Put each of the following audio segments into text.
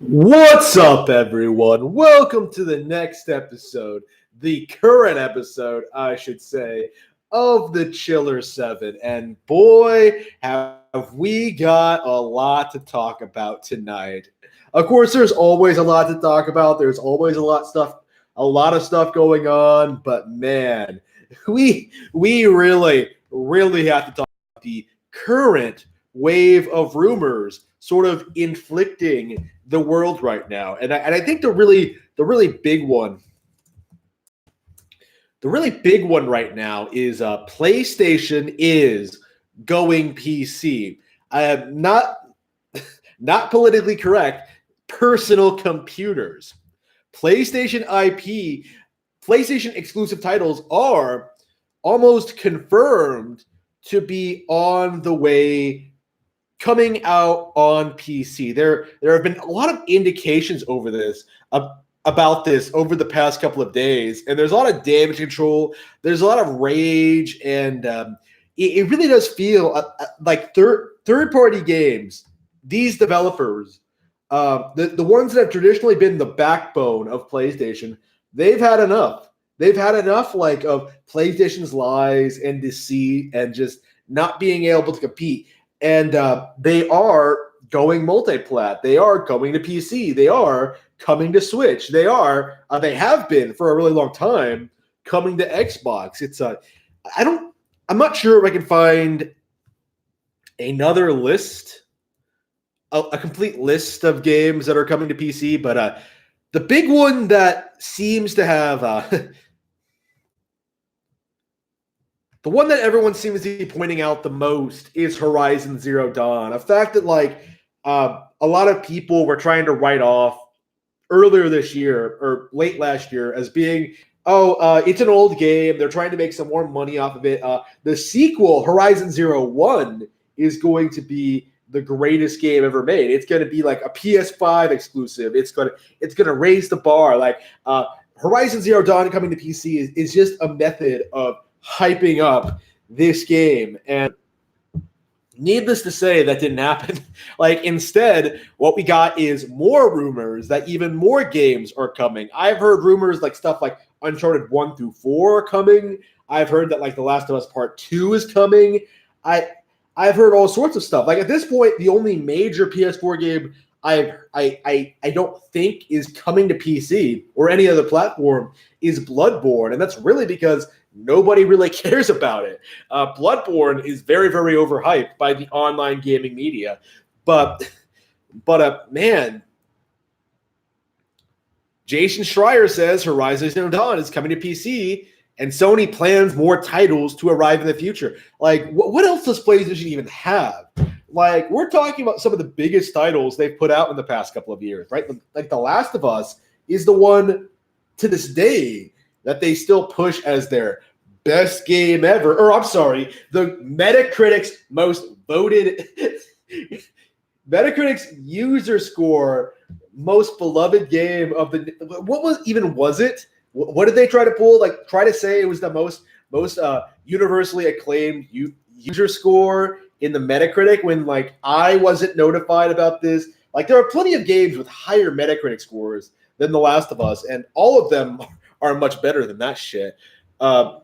What's up, everyone? Welcome to the next episode, the current episode, I should say, of the Chiller7. And boy, have we got a lot to talk about tonight. Of course, there's always a lot to talk about. There's always a lot of stuff going on. But man, we really have to talk about the current wave of rumors sort of inflicting the world right now. And I think the really big one right now is PlayStation is going PC. I am not politically correct. Personal computers, PlayStation IP, PlayStation exclusive titles are almost confirmed to be on the way coming out on PC. There have been a lot of indications about this over the past couple of days, and there's a lot of damage control. There's a lot of rage, and it really does feel like third party games. These developers, the ones that have traditionally been the backbone of PlayStation, they've had enough. They've had enough of PlayStation's lies and deceit and just not being able to compete. And they are going multi-plat. They are going to PC. They are coming to Switch. They have been for a really long time coming to Xbox. I'm not sure if I can find another list, a complete list of games that are coming to PC, but the big one that seems to have the one that everyone seems to be pointing out the most is Horizon Zero Dawn. A fact that a lot of people were trying to write off earlier this year or late last year as being, it's an old game. They're trying to make some more money off of it. The sequel, Horizon Zero One, is going to be the greatest game ever made. It's going to be like a PS5 exclusive. It's gonna raise the bar. Horizon Zero Dawn coming to PC is just a method of hyping up this game, and needless to say, that didn't happen. Instead, what we got is more rumors that even more games are coming. I've heard rumors stuff like Uncharted 1 through 4 are coming. I've heard that The Last of Us Part 2 is coming. I've heard all sorts of stuff. At this point, the only major PS4 game I don't think is coming to PC or any other platform is Bloodborne, and that's really because nobody really cares about it. Bloodborne is very, very overhyped by the online gaming media, but man, Jason Schreier says Horizon Zero Dawn is coming to PC, and Sony plans more titles to arrive in the future. What else does PlayStation even have? We're talking about some of the biggest titles they've put out in the past couple of years, right? The Last of Us is the one to this day that they still push as their best game ever. Or I'm sorry, the Metacritic's most voted Metacritic's user score most beloved game of the was it? What did they try to pull? Try to say it was the most universally acclaimed user score in the Metacritic when I wasn't notified about this. There are plenty of games with higher Metacritic scores than The Last of Us, and all of them are much better than that shit. That's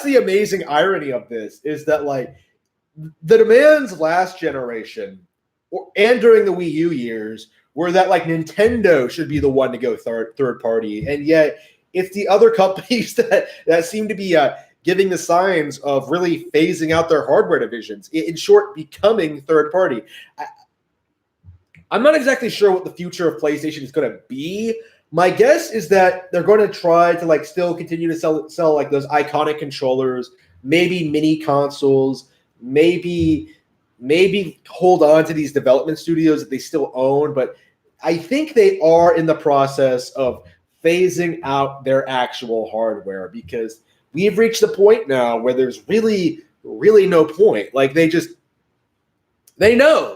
the amazing irony of this, is that the demands last generation and during the Wii U years were that Nintendo should be the one to go third party, and yet it's the other companies that seem to be giving the signs of really phasing out their hardware divisions. In short, becoming third party. I'm not exactly sure what the future of PlayStation is going to be. My guess is that they're going to try to still continue to sell those iconic controllers, maybe mini consoles, maybe hold on to these development studios that they still own. But I think they are in the process of phasing out their actual hardware, because we've reached the point now where there's really no point. They know,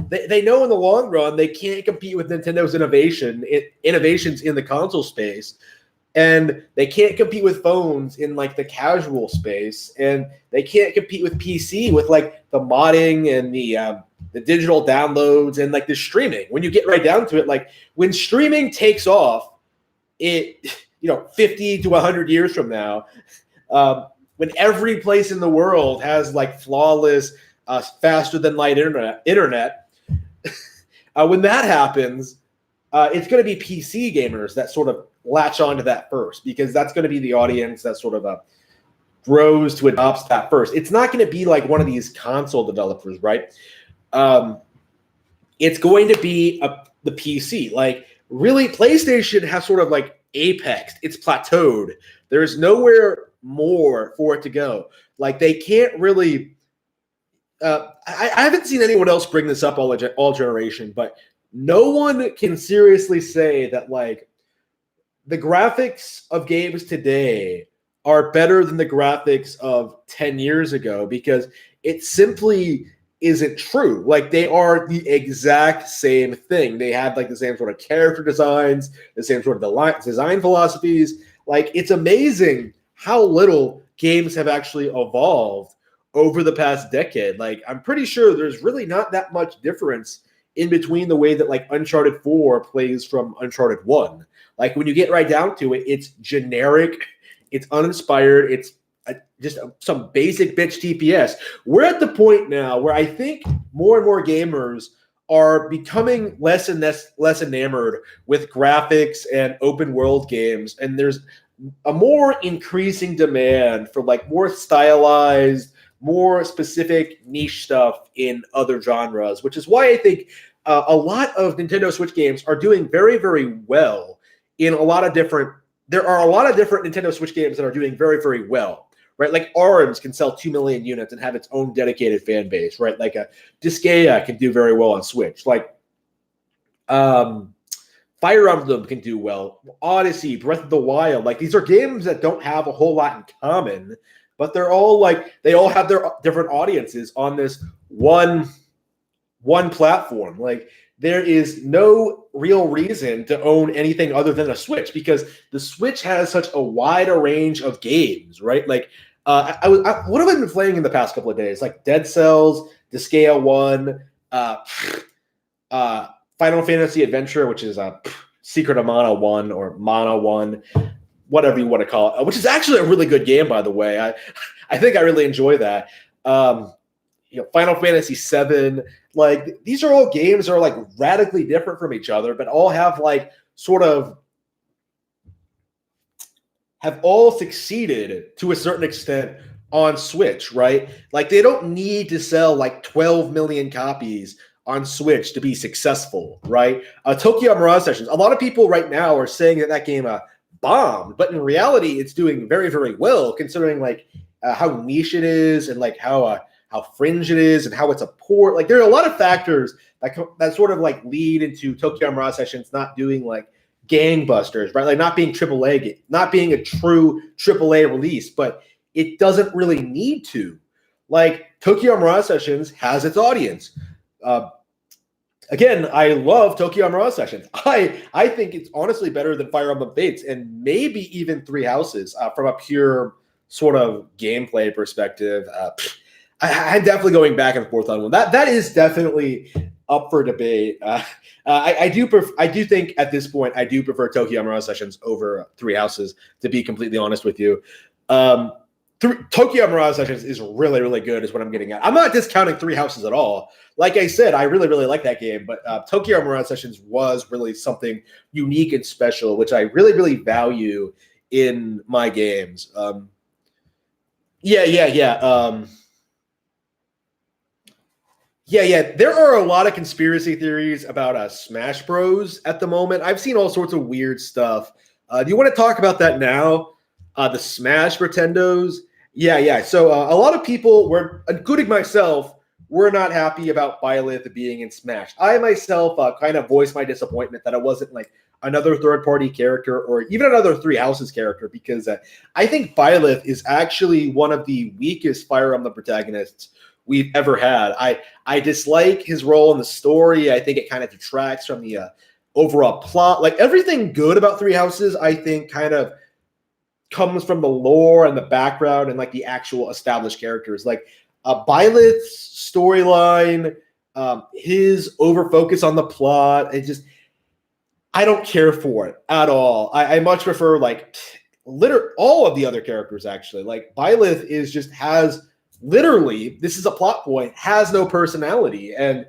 they know in the long run they can't compete with Nintendo's innovations in the console space, and they can't compete with phones in the casual space, and they can't compete with PC with the modding and the digital downloads and like the streaming. When you get right down to it, like when streaming takes off, it 50 to 100 years from now, when every place in the world has like flawless, faster than light internet, when that happens, it's going to be PC gamers that sort of latch onto that first, because that's going to be the audience that sort of grows to adopt that first. It's not going to be like one of these console developers, right? It's going to be the PC. Like really, PlayStation has sort of like apexed. It's plateaued. There's nowhere more for it to go. Like they can't really. I haven't seen anyone else bring this up all generation, but no one can seriously say that like the graphics of games today are better than the graphics of 10 years ago, because it simply isn't true. Like they are the exact same thing. They have like the same sort of character designs, the same sort of design philosophies. Like it's amazing how little games have actually evolved over the past decade. Like I'm pretty sure there's really not that much difference in between the way that like Uncharted 4 plays from Uncharted 1. Like when you get right down to it, it's generic, it's uninspired, it's just some basic bitch TPS. We're at the point now where I think more and more gamers are becoming less and less enamored with graphics and open world games, and there's a more increasing demand for like more stylized, more specific niche stuff in other genres, which is why I think a lot of Nintendo Switch games are doing very, very well in a lot of different. There are a lot of different Nintendo Switch games that are doing very, very well, right? Like ARMS can sell 2 million units and have its own dedicated fan base, right? Like a Disgaea can do very well on Switch. Like Fire Emblem can do well. Odyssey, Breath of the Wild, like these are games that don't have a whole lot in common, but they're all like they all have their different audiences on this one platform. Like there is no real reason to own anything other than a Switch, because the Switch has such a wider range of games, right? Like what have I been playing in the past couple of days? Like Dead Cells, Disgaea 1, Final Fantasy Adventure, which is Secret of Mana 1 or Mana 1, whatever you want to call it, which is actually a really good game, by the way. I think I really enjoy that. Final Fantasy 7, like these are all games that are like radically different from each other, but all have like sort of have all succeeded to a certain extent on Switch, right? Like they don't need to sell like 12 million copies on Switch to be successful, right? Tokyo Mirage Sessions, a lot of people right now are saying that game bombed, but in reality, it's doing very, very well considering like how niche it is and like how fringe it is and how it's a port. Like there are a lot of factors that sort of like lead into Tokyo Mirage Sessions not doing like gangbusters, right? Like not being AAA, not being a true AAA release, but it doesn't really need to. Like Tokyo Mirage Sessions has its audience. Again, I love Tokyo Mirage Sessions. I think it's honestly better than Fire Emblem Fates and maybe even Three Houses from a pure sort of gameplay perspective. I'm definitely going back and forth on one. That is definitely up for debate. I do think at this point I do prefer Tokyo Mirage Sessions over Three Houses, to be completely honest with you. Tokyo Mirage Sessions is really, really good is what I'm getting at. I'm not discounting Three Houses at all. Like I said, I really, really like that game, but Tokyo Mirage Sessions was really something unique and special, which I really, really value in my games. There are a lot of conspiracy theories about Smash Bros. At the moment. I've seen all sorts of weird stuff. Do you want to talk about that now? The Smash Pretendos? Yeah. So a lot of people, including myself, were not happy about Byleth being in Smash. I myself kind of voiced my disappointment that it wasn't like another third-party character or even another Three Houses character, because I think Byleth is actually one of the weakest Fire Emblem protagonists we've ever had. I dislike his role in the story. I think it kind of detracts from the overall plot. Like everything good about Three Houses, I think kind of comes from the lore and the background and like the actual established characters. Like Byleth's storyline His over focus on the plot, I don't care for it at all. I much prefer like all of the other characters actually. Like Byleth has literally, this is a plot point, has no personality, and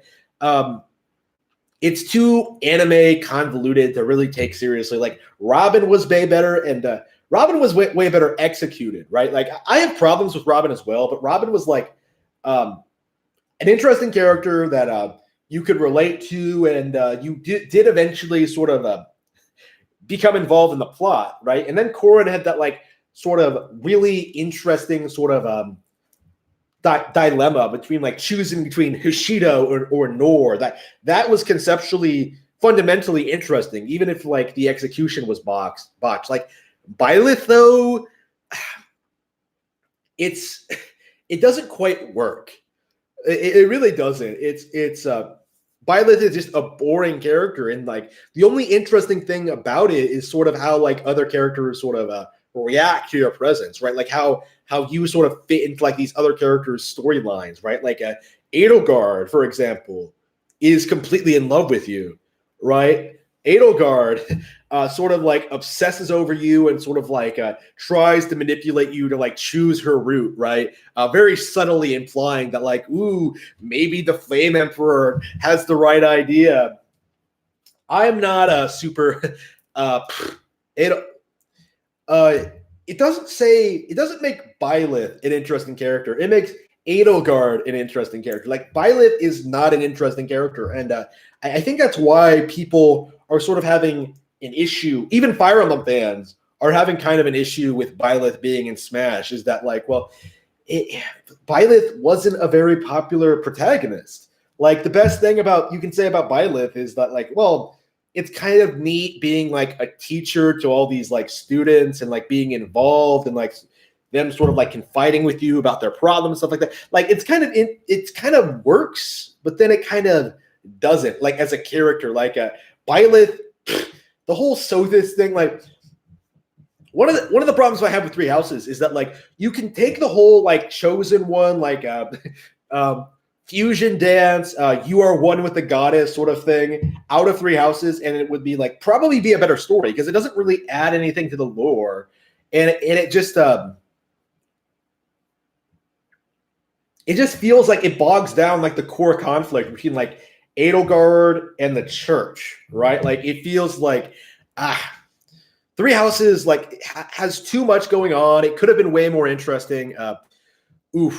it's too anime convoluted to really take seriously. Like Robin was way better, and Robin was way better executed, right? Like I have problems with Robin as well, but Robin was like an interesting character that you could relate to, and you did eventually sort of become involved in the plot, right? And then Corrin had that like sort of really interesting sort of dilemma between like choosing between Hushido or Nor. That was conceptually fundamentally interesting, even if like the execution was botched. Like Byleth though, it doesn't quite work. It really doesn't. It's Byleth is just a boring character, and like the only interesting thing about it is sort of how like other characters sort of react to your presence, right? Like how you sort of fit into like these other characters' storylines, right? Like Edelgard, for example, is completely in love with you, right? Edelgard sort of like obsesses over you and sort of like tries to manipulate you to like choose her route, right? Very subtly implying that like, ooh, maybe the Flame Emperor has the right idea. I'm not a super it doesn't make Byleth an interesting character. It makes Edelgard an interesting character. Like Byleth is not an interesting character, and I think that's why people are sort of having an issue. Even Fire Emblem fans are having kind of an issue with Byleth being in Smash. Is that like, well, Byleth wasn't a very popular protagonist. Like the best thing you can say about Byleth is that like, well, it's kind of neat being like a teacher to all these like students and like being involved and like them sort of like confiding with you about their problems, stuff like that. Like it's kind of works, but then it kind of doesn't, like as a character. Like Byleth, the whole Sothis thing, like one of the problems I have with Three Houses is that like you can take the whole like chosen one, like fusion dance, you are one with the goddess sort of thing out of Three Houses, and it would be like probably be a better story because it doesn't really add anything to the lore, and it just feels like it bogs down like the core conflict between like Edelgard and the church, right? Like it feels like Three Houses like has too much going on. It could have been way more interesting. It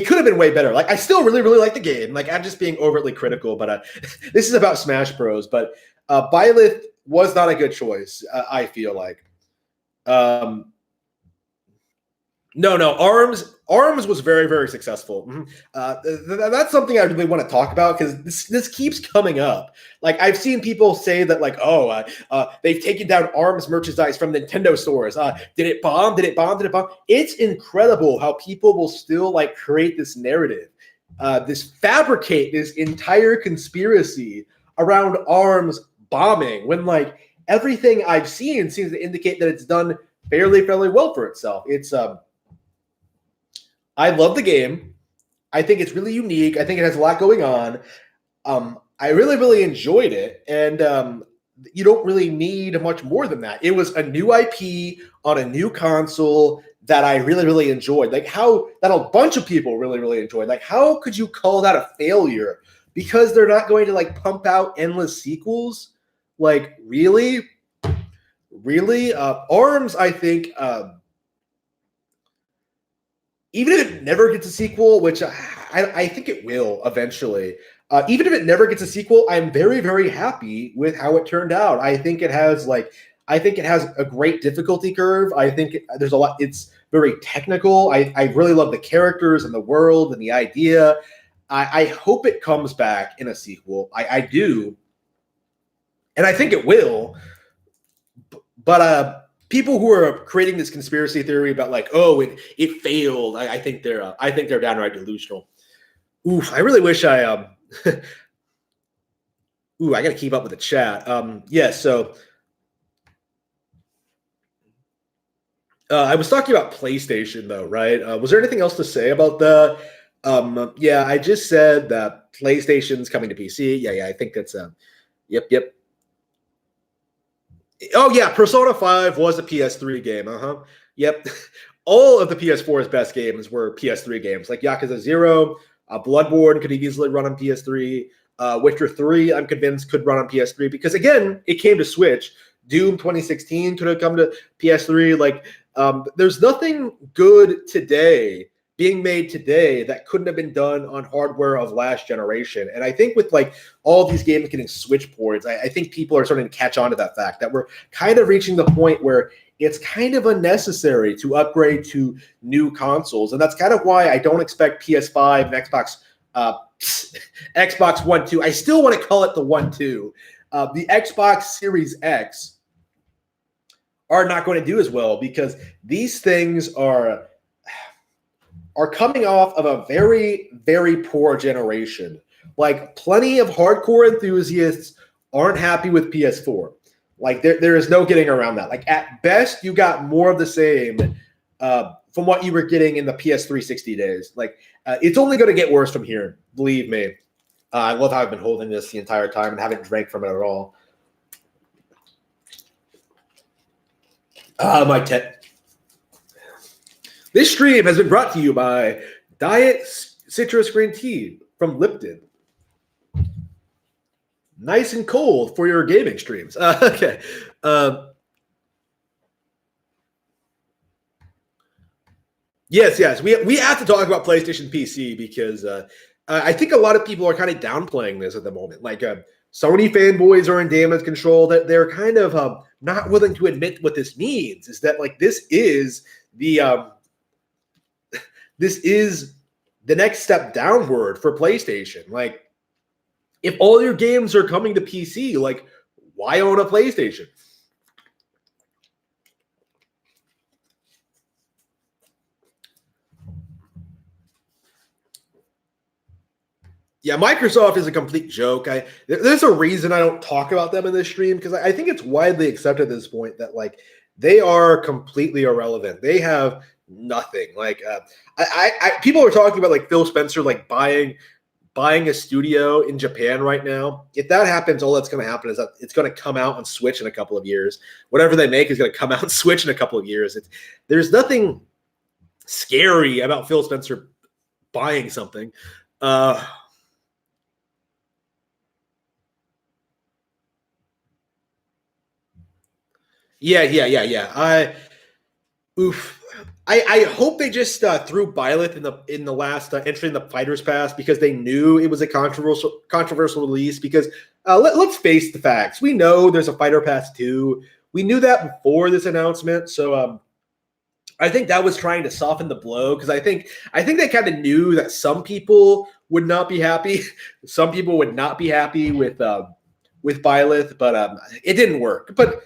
could have been way better. Like I still really, really like the game. Like I'm just being overtly critical, but this is about Smash Bros. But Byleth was not a good choice. I feel like. No. Arms was very, very successful. That's something I really want to talk about because this keeps coming up. Like I've seen people say that like, they've taken down Arms merchandise from Nintendo stores. Did it bomb? Did it bomb? Did it bomb? It's incredible how people will still like create this narrative, fabricate this entire conspiracy around Arms bombing when like everything I've seen seems to indicate that it's done fairly well for itself. It's I love the game. I think it's really unique. I think it has a lot going on. I really, really enjoyed it. And you don't really need much more than that. It was a new IP on a new console that I really, really enjoyed. Like that a bunch of people really, really enjoyed. Like how could you call that a failure? Because they're not going to like pump out endless sequels? Like really? Really? Arms, I think... even if it never gets a sequel, which I think it will eventually, even if it never gets a sequel, I'm very, very happy with how it turned out. I think it has a great difficulty curve. I think there's a lot. It's very technical. I really love the characters and the world and the idea. I hope it comes back in a sequel. I do, and I think it will. But people who are creating this conspiracy theory about like, oh, it failed. I think they're downright delusional. Oof, I really wish I I got to keep up with the chat. So I was talking about PlayStation though, right? Was there anything else to say about the Yeah, I just said that PlayStation's coming to PC. Yeah, I think that's yep. Oh yeah, Persona 5 was a PS3 game. Yep. All of the PS4's best games were PS3 games, like Yakuza 0, Bloodborne could easily run on PS3. Witcher 3, I'm convinced, could run on PS3 because, again, it came to Switch. Doom 2016 could have come to PS3. Like, there's nothing good today being made today that couldn't have been done on hardware of last generation. And I think with like all these games getting Switch ports, I think people are starting to catch on to that fact that we're kind of reaching the point where it's kind of unnecessary to upgrade to new consoles. And that's kind of why I don't expect PS5 and Xbox One 2. I still want to call it the One 2. The Xbox Series X are not going to do as well because these things are coming off of a very, very poor generation. Like, plenty of hardcore enthusiasts aren't happy with PS4. Like, there is no getting around that. Like, at best, you got more of the same from what you were getting in the PS360 days. Like, it's only going to get worse from here. Believe me. I love how I've been holding this the entire time and haven't drank from it at all. This stream has been brought to you by Diet Citrus Green Tea from Lipton. Nice and cold for your gaming streams. Okay. Yes. We have to talk about PlayStation PC because I think a lot of people are kind of downplaying this at the moment. Like, Sony fanboys are in damage control. That they're kind of not willing to admit what this means. Is that like this is the next step downward for PlayStation. Like, if all your games are coming to PC, like, why own a PlayStation? Yeah, Microsoft is a complete joke. There's a reason I don't talk about them in this stream because I think it's widely accepted at this point that like they are completely irrelevant. They have nothing. Like people are talking about like Phil Spencer like buying a studio in Japan right now. If that happens, all that's going to happen is that it's going to come out on Switch in a couple of years. Whatever they make is going to come out on Switch in a couple of years. There's nothing scary about Phil Spencer buying something. Yeah. I hope they just threw Byleth in the last entry in the Fighters Pass because they knew it was a controversial release. Because let's face the facts, we know there's a Fighter Pass 2. We knew that before this announcement, so I think that was trying to soften the blow because I think they kind of knew that some people would not be happy. Some people would not be happy with Byleth, but it didn't work. But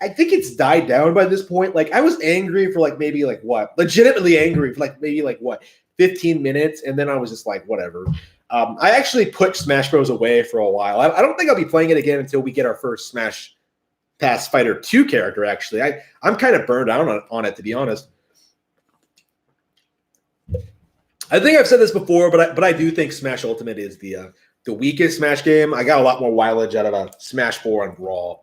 I think it's died down by this point. Like, I was angry for like maybe like what? Legitimately angry for like maybe like what? 15 minutes. And then I was just like, whatever. I actually put Smash Bros. Away for a while. I don't think I'll be playing it again until we get our first Smash Pass Fighter 2 character, actually. I'm kind of burned out on it, to be honest. I think I've said this before, but I do think Smash Ultimate is the weakest Smash game. I got a lot more mileage out of Smash 4 and Raw.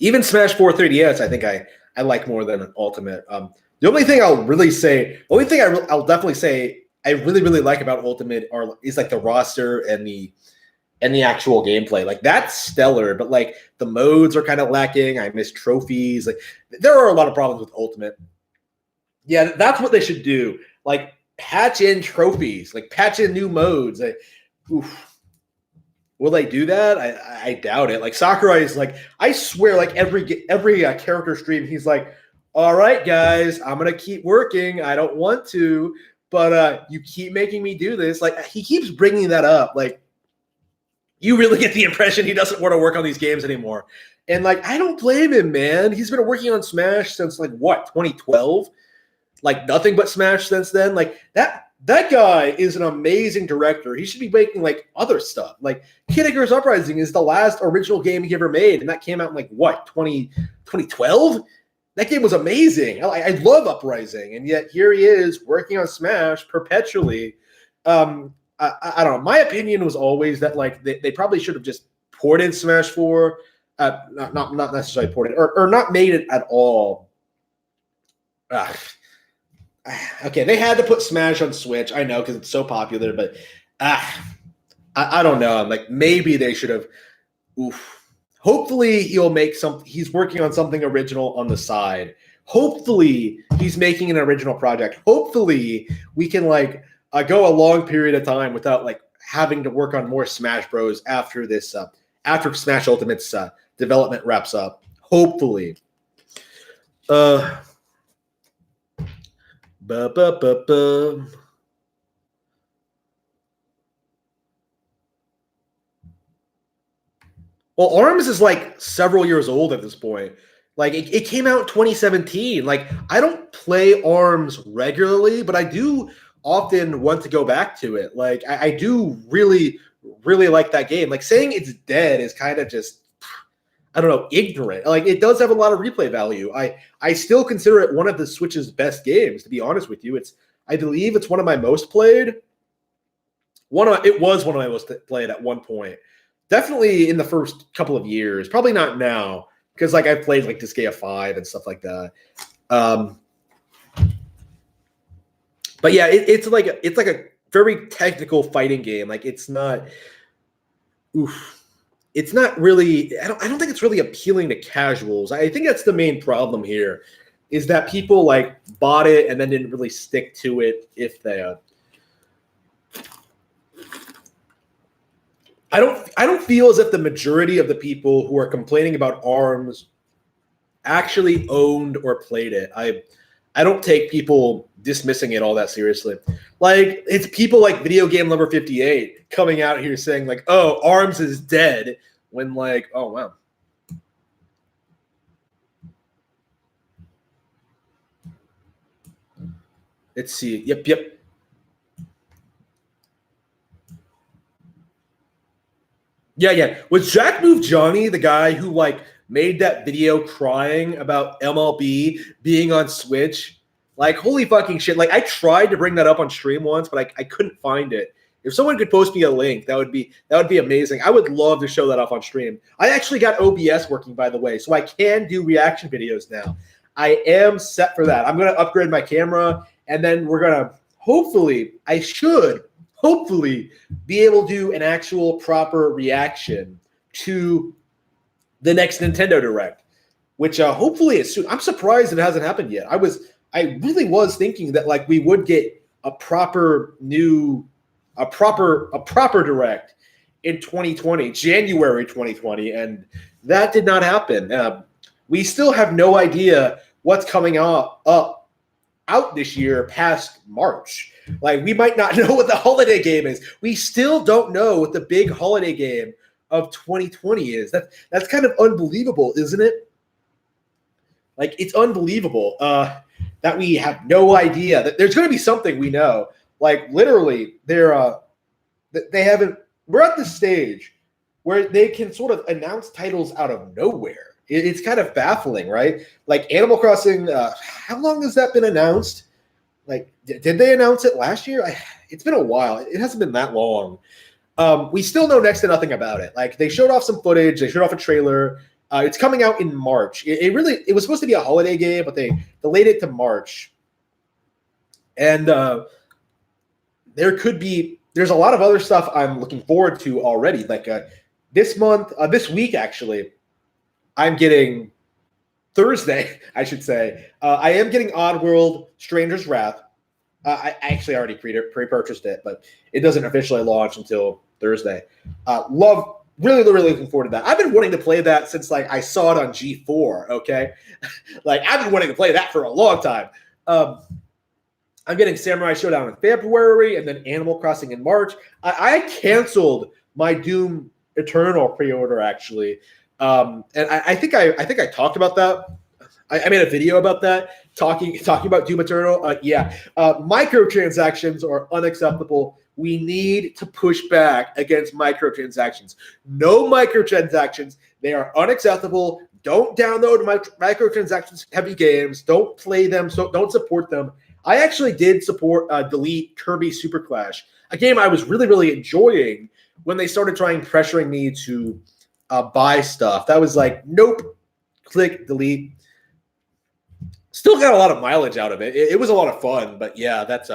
Even Smash 4 3DS, I think I like more than Ultimate. The only thing I'll definitely say I really, really like about Ultimate is like the roster and the actual gameplay. Like, that's stellar, but like the modes are kind of lacking. I miss trophies. Like, there are a lot of problems with Ultimate. Yeah, that's what they should do. Like, patch in trophies, like patch in new modes. Will they do that? I doubt it. Like, Sakurai is like, I swear, like every character stream, he's like, all right, guys, I'm going to keep working. I don't want to, but you keep making me do this. Like, he keeps bringing that up. Like, you really get the impression he doesn't want to work on these games anymore. And like, I don't blame him, man. He's been working on Smash since like what, 2012? Like, nothing but Smash since then. Like, that guy is an amazing director. He should be making like other stuff. Like, Kid Icarus Uprising is the last original game he ever made, and that came out in like what, 2012? That game was amazing. I love Uprising, and yet here he is working on Smash perpetually. I don't know. My opinion was always that like they probably should have just ported Smash 4, not necessarily ported or not made it at all. Okay, they had to put Smash on Switch. I know because it's so popular, but I don't know. Like maybe they should have. Oof. Hopefully he'll make some. He's working on something original on the side. Hopefully he's making an original project. Hopefully we can like go a long period of time without like having to work on more Smash Bros. After this. After Smash Ultimate's development wraps up. Hopefully. Well, ARMS is like several years old at this point. Like it came out in 2017. Like I don't play ARMS regularly, but I do often want to go back to it. Like I do really, really like that game. Like saying it's dead is kind of just, I don't know, ignorant. Like it does have a lot of replay value. I still consider it one of the Switch's best games, to be honest with you. I believe it's one of my most played. It was one of my most played at one point. Definitely in the first couple of years. Probably not now, because like I've played like Disgaea 5 and stuff like that. But yeah, it's like a very technical fighting game. Like it's not it's not really I don't think it's really appealing to casuals. I think that's the main problem here, is that people like bought it and then didn't really stick to it if they I don't feel as if the majority of the people who are complaining about ARMS actually owned or played it. I don't take people dismissing it all that seriously. Like it's people like Video Game Lover 58 coming out here saying like, "Oh, ARMS is dead," when like, oh wow. Let's see. Yep. Yeah. Was Jack Move Johnny the guy who like made that video crying about MLB being on Switch? Like, holy fucking shit. Like, I tried to bring that up on stream once, but I couldn't find it. If someone could post me a link, that would be amazing. I would love to show that off on stream. I actually got OBS working, by the way, so I can do reaction videos now. I am set for that. I'm going to upgrade my camera, and then we're going to hopefully be able to do an actual proper reaction to the next Nintendo Direct, which hopefully is soon. I'm surprised it hasn't happened yet. I really was thinking that like we would get a proper Direct in 2020, January 2020, and that did not happen. We still have no idea what's coming out this year past March. Like we might not know what the holiday game is. We still don't know what the big holiday game of 2020 is. That's kind of unbelievable, isn't it? Like it's unbelievable that we have no idea that there's going to be something we know. Like literally, they haven't. We're at the stage where they can sort of announce titles out of nowhere. It's kind of baffling, right? Like Animal Crossing. How long has that been announced? Like, did they announce it last year? It's been a while. It hasn't been that long. We still know next to nothing about it. Like they showed off some footage. They showed off a trailer. It's coming out in March. It was supposed to be a holiday game, but they delayed it to March. And there's a lot of other stuff I'm looking forward to already. Like this week actually, I'm getting Thursday, I should say. I am getting Oddworld Stranger's Wrath. I actually already pre-purchased it, but it doesn't officially launch until Thursday. Really looking forward to that. I've been wanting to play that since like I saw it on G4. Okay, like I've been wanting to play that for a long time. I'm getting Samurai Showdown in February, and then Animal Crossing in March. I canceled my Doom Eternal pre-order actually, and I think I talked about that. I made a video about that, talking about Doom Eternal. Microtransactions are unacceptable. We need to push back against microtransactions. No microtransactions. They are unacceptable. Don't download microtransactions heavy games. Don't play them. So don't support them. I actually did support delete Kirby Super Clash, a game I was really, really enjoying when they started pressuring me to buy stuff. That was like, nope, click, delete. Still got a lot of mileage out of it. It was a lot of fun, but yeah, that's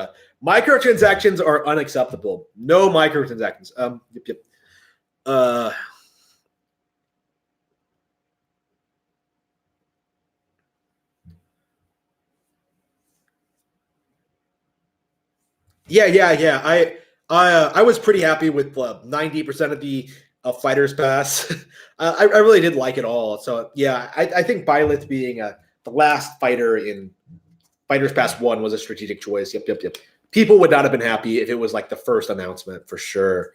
microtransactions are unacceptable. No microtransactions. Yep. Yeah. I was pretty happy with 90% of the Fighters Pass. I really did like it all. So yeah, I think Byleth being the last fighter in Fighters Pass 1 was a strategic choice. Yep. People would not have been happy if it was like the first announcement for sure.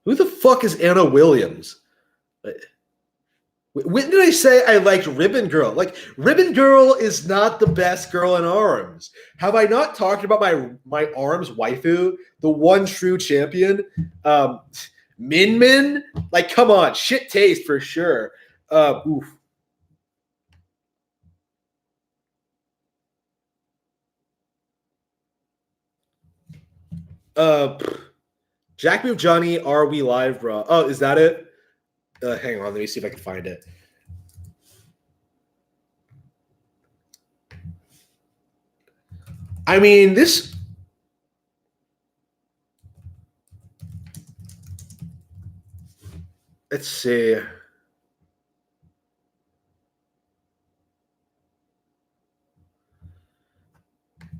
Who the fuck is Anna Williams? When did I say I liked Ribbon Girl? Like, Ribbon Girl is not the best girl in ARMS. Have I not talked about my ARMS waifu, the one true champion? Min Min? Like, come on, shit taste for sure. Oof. Jack Move Johnny, are we live, bro? Oh, is that it? Hang on, let me see if I can find it. I mean, this. Let's see.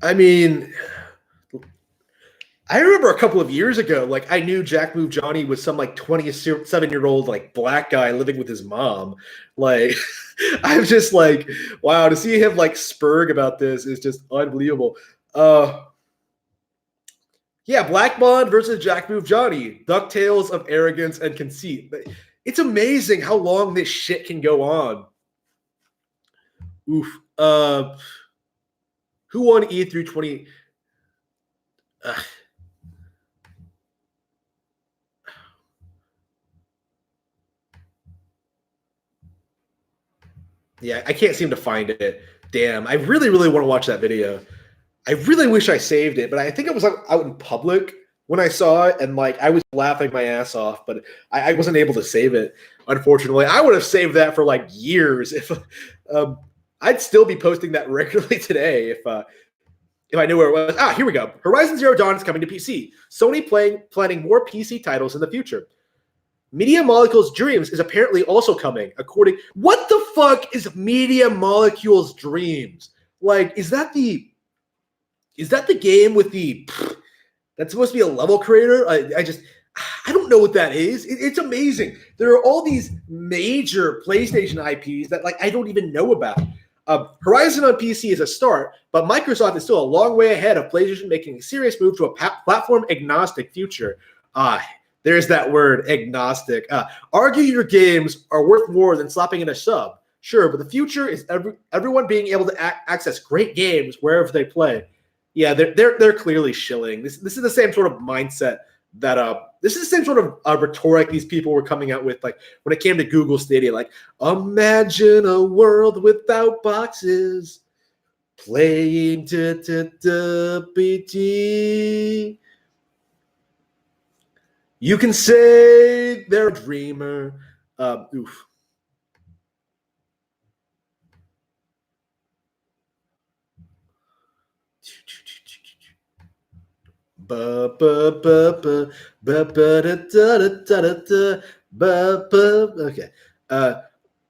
I mean, I remember a couple of years ago, like I knew Jack Move Johnny was some like 27-year-old like black guy living with his mom. Like, I'm just like, wow, to see him like spurg about this is just unbelievable. Yeah, Black Bond versus Jack Move Johnny, DuckTales of arrogance and conceit. It's amazing how long this shit can go on. Oof. Who won E3 20? Yeah, I can't seem to find it. Damn, I really, really want to watch that video. I really wish I saved it, but I think it was out in public when I saw it, and like I was laughing my ass off, but I wasn't able to save it. Unfortunately, I would have saved that for like years if I'd still be posting that regularly today if I knew where it was. Here we go. Horizon Zero Dawn is coming to PC. Sony planning more PC titles in the future. Media Molecules Dreams is apparently also coming. What the fuck is Media Molecules Dreams? Like, is that the game with the that's supposed to be a level creator? I don't know what that is. It's amazing. There are all these major PlayStation IPs that like I don't even know about. Horizon on PC is a start, but Microsoft is still a long way ahead of PlayStation making a serious move to a platform agnostic future. There's that word, agnostic. Argue your games are worth more than slapping in a sub. Sure, but the future is everyone being able to access great games wherever they play. Yeah, they're clearly shilling. This is the same sort of mindset that this is the same sort of rhetoric these people were coming out with, like when it came to Google Stadia, like imagine a world without boxes, playing BG. You can say they're a dreamer. Oof. Okay.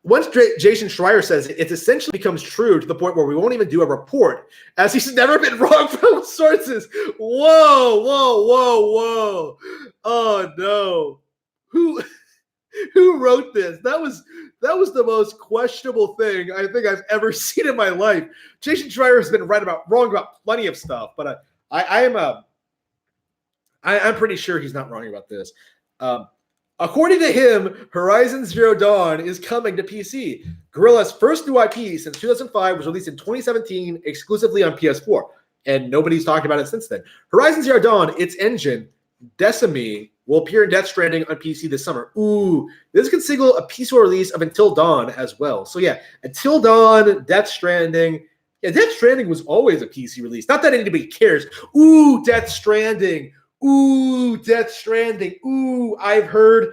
Once Jason Schreier says it essentially becomes true to the point where we won't even do a report, as he's never been wrong from sources. Whoa. Oh no. Who wrote this? That was the most questionable thing I think I've ever seen in my life. Jason Schreier has been wrong about plenty of stuff, but I'm pretty sure he's not wrong about this. According to him, Horizon Zero Dawn is coming to PC. Guerrilla's first new IP since 2005 was released in 2017 exclusively on PS4. and nobody's talked about it since then. Horizon Zero Dawn, its engine, Decimi, will appear in Death Stranding on PC this summer. Ooh, this could signal a peaceful release of Until Dawn as well. So yeah, Until Dawn, Death Stranding. Yeah, Death Stranding was always a PC release. Not that anybody cares. Ooh, Death Stranding. Ooh, Death Stranding. Ooh, I've heard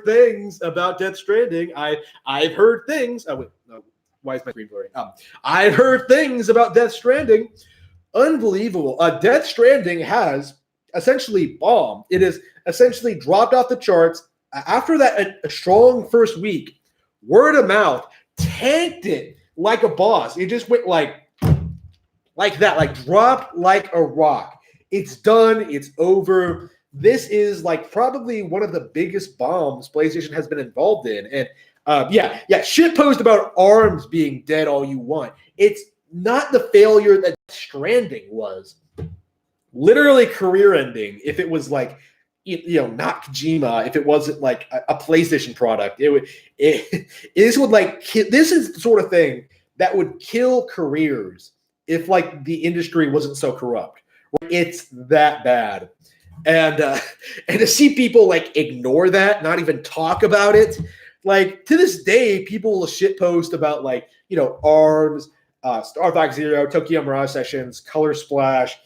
things about Death Stranding. I've heard things. Oh wait, no, why is my screen blurry? I've heard things about Death Stranding. Unbelievable. Death Stranding has essentially bombed. It is essentially dropped off the charts after that a strong first week. Word of mouth tanked it like a boss. It just went like that, like dropped like a rock. It's done. It's over. This is like probably one of the biggest bombs PlayStation has been involved in. And yeah, shitpost about ARMS being dead all you want. It's not the failure that Stranding was. Literally career ending. If it was like, not Kojima, if it wasn't like a PlayStation product, this would like, this is the sort of thing that would kill careers if like the industry wasn't so corrupt. It's that bad. And to see people like ignore that, not even talk about it, like to this day, people will shitpost about like, ARMS, Star Fox Zero, Tokyo Mirage Sessions, Color Splash,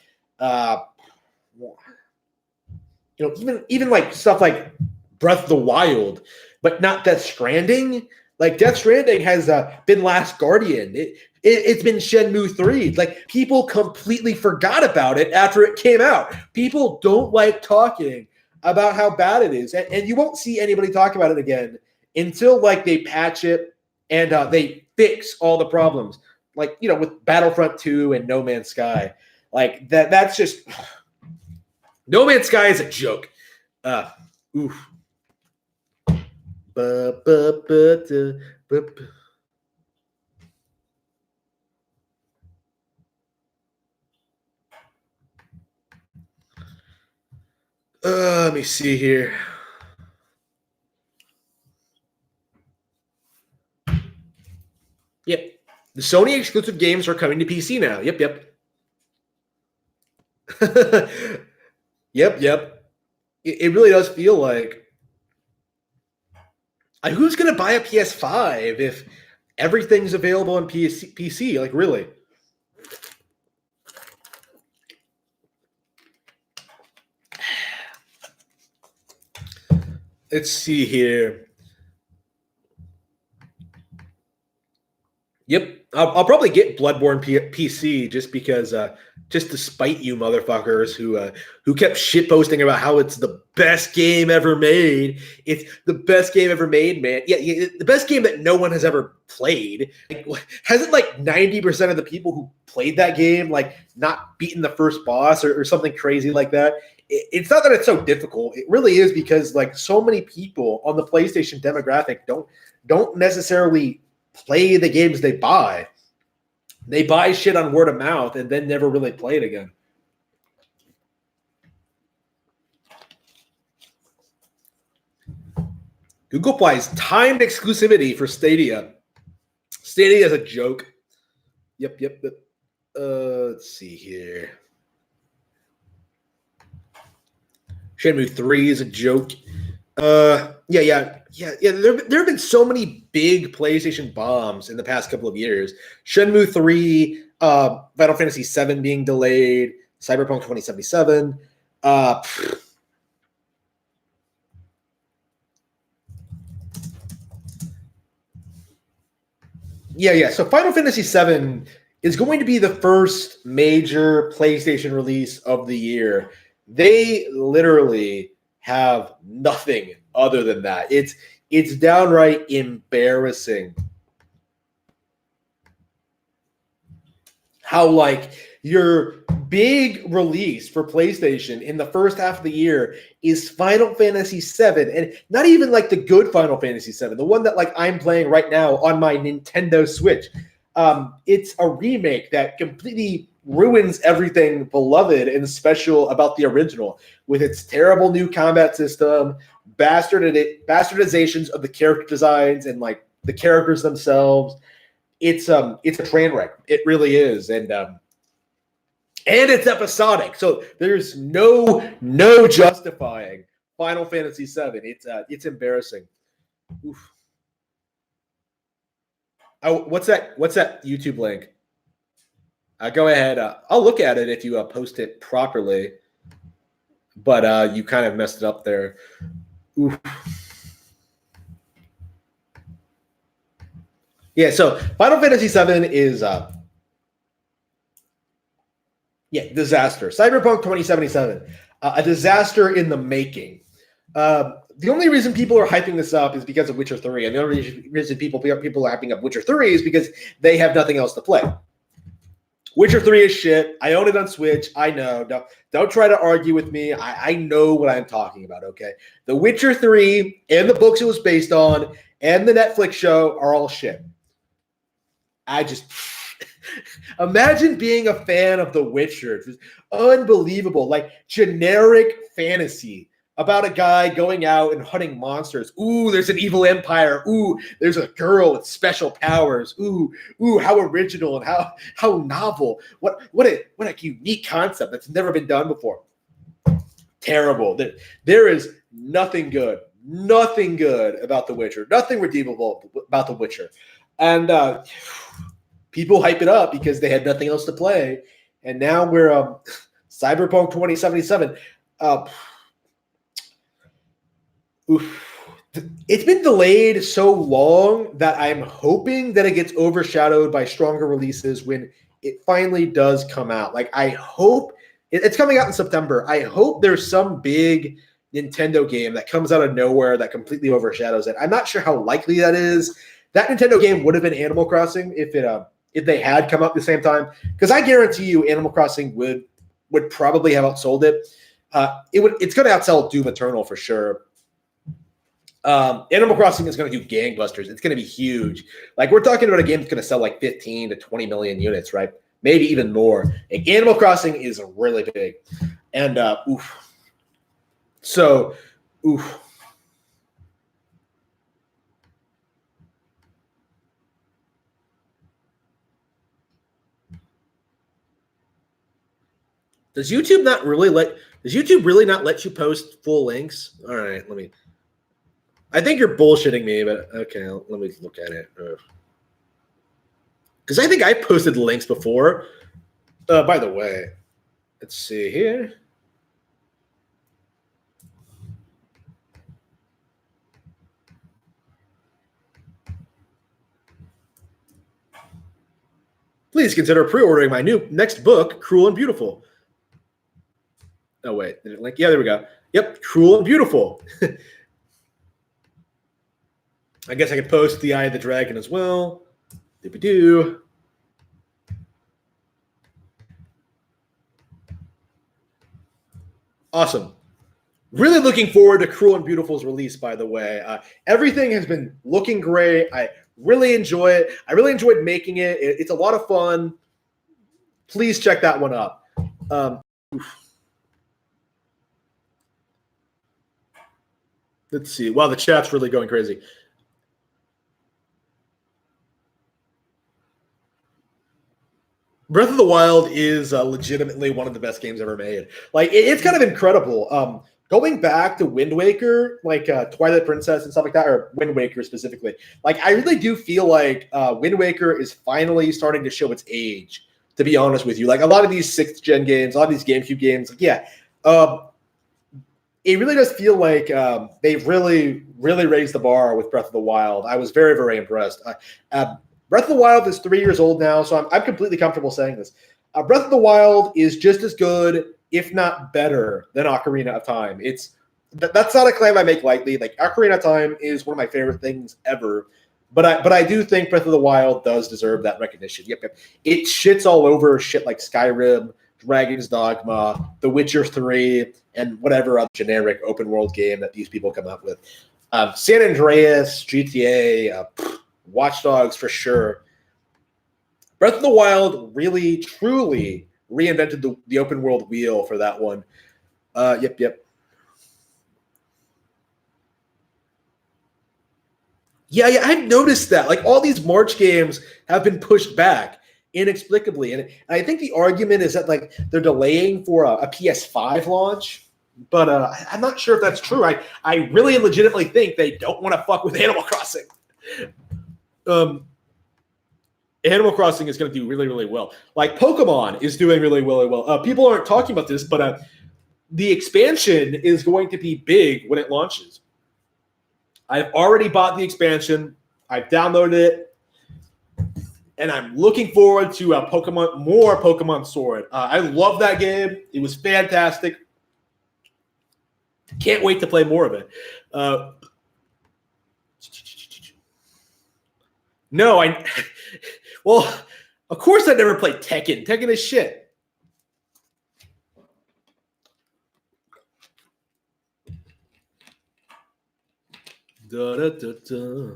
even like stuff like Breath of the Wild, but not Death Stranding. Like Death Stranding has been Last Guardian. It's been Shenmue 3. Like people completely forgot about it after it came out. People don't like talking about how bad it is, and you won't see anybody talk about it again until like they patch it and they fix all the problems. Like with Battlefront 2 and No Man's Sky, like that's just No Man's Sky is a joke. Oof. Let me see here. Yep. The Sony exclusive games are coming to PC now. Yep. Yep. It really does feel like who's going to buy a PS5 if everything's available on PC? Like, really? Let's see here. Yep. I'll probably get Bloodborne PC just because, just to spite you motherfuckers who kept shitposting about how it's the best game ever made. It's the best game ever made, man. Yeah, the best game that no one has ever played. Like, hasn't like 90% of the people who played that game like not beaten the first boss or something crazy like that? It's not that it's so difficult. It really is because like so many people on the PlayStation demographic don't necessarily play the games they buy. They buy shit on word of mouth and then never really play it again. Google applies timed exclusivity for Stadia. Stadia is a joke. Yep. Let's see here. Shenmue 3 is a joke. Yeah. There have been so many big PlayStation bombs in the past couple of years. Shenmue 3, Final Fantasy 7 being delayed, Cyberpunk 2077. Yeah. So Final Fantasy 7 is going to be the first major PlayStation release of the year. They literally have nothing other than that. It's downright embarrassing how like your big release for PlayStation in the first half of the year is Final Fantasy 7, and not even like the good Final Fantasy 7, the one that like I'm playing right now on my Nintendo Switch. It's a remake that completely ruins everything beloved and special about the original with its terrible new combat system, bastardizations of the character designs and like the characters themselves. It's a train wreck. It really is. And And it's episodic, so there's no justifying Final Fantasy VII. It's embarrassing. Oof. Oh, what's that? What's that YouTube link? Go ahead. I'll look at it if you post it properly. But you kind of messed it up there. Oof. Yeah. So Final Fantasy VII is disaster. Cyberpunk 2077, a disaster in the making. The only reason people are hyping this up is because of Witcher 3, and the only reason people are hyping up Witcher 3 is because they have nothing else to play. Witcher 3 is shit. I own it on Switch. I know. Don't try to argue with me. I know what I'm talking about, okay? The Witcher 3 and the books it was based on and the Netflix show are all shit. I just... Imagine being a fan of The Witcher. It's unbelievable. Like generic fantasy about a guy going out and hunting monsters. Ooh, there's an evil empire. Ooh, there's a girl with special powers. Ooh, how original and how novel. What a unique concept that's never been done before. Terrible. There is nothing good about The Witcher. Nothing redeemable about The Witcher. And people hype it up because they had nothing else to play. And now we're Cyberpunk 2077. It's been delayed so long that I'm hoping that it gets overshadowed by stronger releases when it finally does come out. Like, I hope it's coming out in September. I hope there's some big Nintendo game that comes out of nowhere that completely overshadows it. I'm not sure how likely that is. That Nintendo game would have been Animal Crossing if they had come out at the same time, because I guarantee you Animal Crossing would probably have outsold it. It's going to outsell Doom Eternal for sure. Animal Crossing is going to do gangbusters. It's going to be huge. Like, we're talking about a game that's going to sell like 15 to 20 million units, right? Maybe even more. And Animal Crossing is really big. And So, Does YouTube really not let you post full links? All right, I think you're bullshitting me, but okay, let me look at it. Because I think I posted links before. By the way, let's see here. Please consider pre-ordering my next book, Cruel and Beautiful. Oh, wait. Did it link? Yeah, there we go. Yep, Cruel and Beautiful. I guess I could post The Eye of the Dragon as well. Doobie-doo. Awesome. Really looking forward to Cruel and Beautiful's release, by the way. Everything has been looking great. I really enjoy it. I really enjoyed making it. It's a lot of fun. Please check that one up. Let's see. Wow, the chat's really going crazy. Breath of the Wild is legitimately one of the best games ever made. Like, it's kind of incredible. Going back to Wind Waker, like Twilight Princess and stuff like that, or Wind Waker specifically, like, I really do feel like Wind Waker is finally starting to show its age, to be honest with you. Like, a lot of these 6th gen games, a lot of these GameCube games, like, it really does feel like they've really, really raised the bar with Breath of the Wild. I was very, very impressed. Breath of the Wild is 3 years old now, so I'm completely comfortable saying this. Breath of the Wild is just as good, if not better, than Ocarina of Time. That's not a claim I make lightly. Like, Ocarina of Time is one of my favorite things ever, but I do think Breath of the Wild does deserve that recognition. Yep. It shits all over shit like Skyrim, Dragon's Dogma, The Witcher 3, and whatever other generic open world game that these people come up with. San Andreas, GTA, Watch Dogs for sure. Breath of the Wild really, truly reinvented the open world wheel for that one. Yep. Yeah, I've noticed that. Like, all these March games have been pushed back. inexplicably. And I think the argument is that like they're delaying for a PS5 launch, but I'm not sure if that's true. I really legitimately think they don't want to fuck with Animal Crossing. Animal Crossing is going to do really, really well. Like Pokemon is doing really, really well. People aren't talking about this, but the expansion is going to be big when it launches. I've already bought the expansion. I've downloaded it, and I'm looking forward to more Pokemon Sword. I love that game. It was fantastic. Can't wait to play more of it. No, well, of course I never played Tekken. Tekken is shit. Da, da, da, da.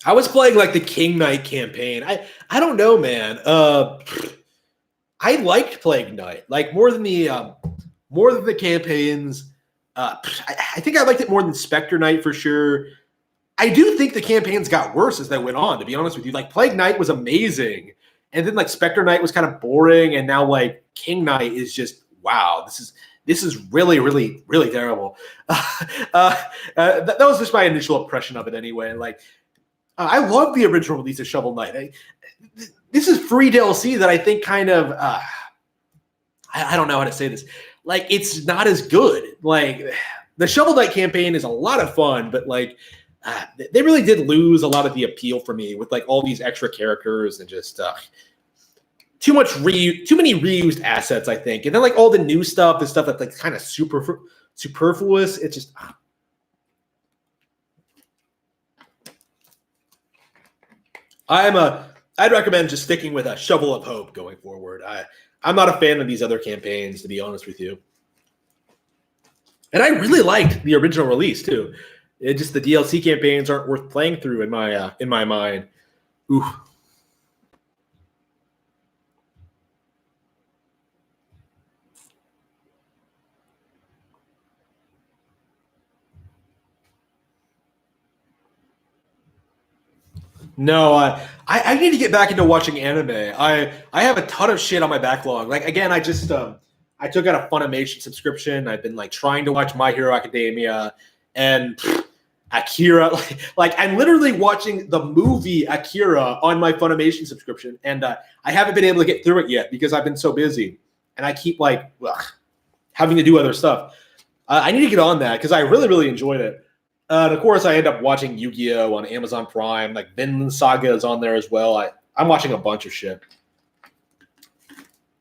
I was playing like the King Knight campaign. I don't know, man. I liked Plague Knight like more than the campaigns. I think I liked it more than Spectre Knight for sure. I do think the campaigns got worse as they went on. To be honest with you, like Plague Knight was amazing, and then like Spectre Knight was kind of boring, and now like King Knight is just wow. This is really, really, really terrible. That was just my initial impression of it anyway. Like. I love the original release of Shovel Knight. This is free DLC that I think kind of I don't know how to say this. Like it's not as good. Like the Shovel Knight campaign is a lot of fun, but like they really did lose a lot of the appeal for me with like all these extra characters and just too many reused assets. I think, and then like all the new stuff, the stuff that's like kind of superfluous. It's just. I'd recommend just sticking with a Shovel of Hope going forward. I'm not a fan of these other campaigns, to be honest with you. And I really liked the original release too. It just the DLC campaigns aren't worth playing through in my mind. Ooh. No, I need to get back into watching anime. I have a ton of shit on my backlog. Like again, I just I took out a Funimation subscription. I've been like trying to watch My Hero Academia and Akira. Like I'm literally watching the movie Akira on my Funimation subscription, and I haven't been able to get through it yet because I've been so busy, and I keep like having to do other stuff. I need to get on that because I really, really enjoyed it. And of course, I end up watching Yu-Gi-Oh! On Amazon Prime. Like Vinland Saga is on there as well. I'm watching a bunch of shit.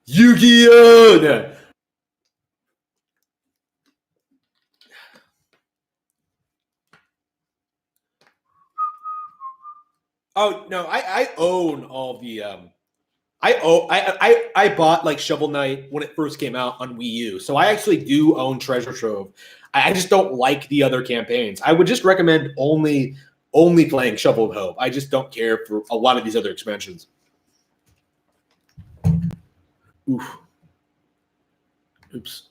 Yu-Gi-Oh! Yeah. Oh no, I own all the I bought like Shovel Knight when it first came out on Wii U, so I actually do own Treasure Trove. I just don't like the other campaigns. I would just recommend only playing Shovel of Hope. I just don't care for a lot of these other expansions. Oof. Oops.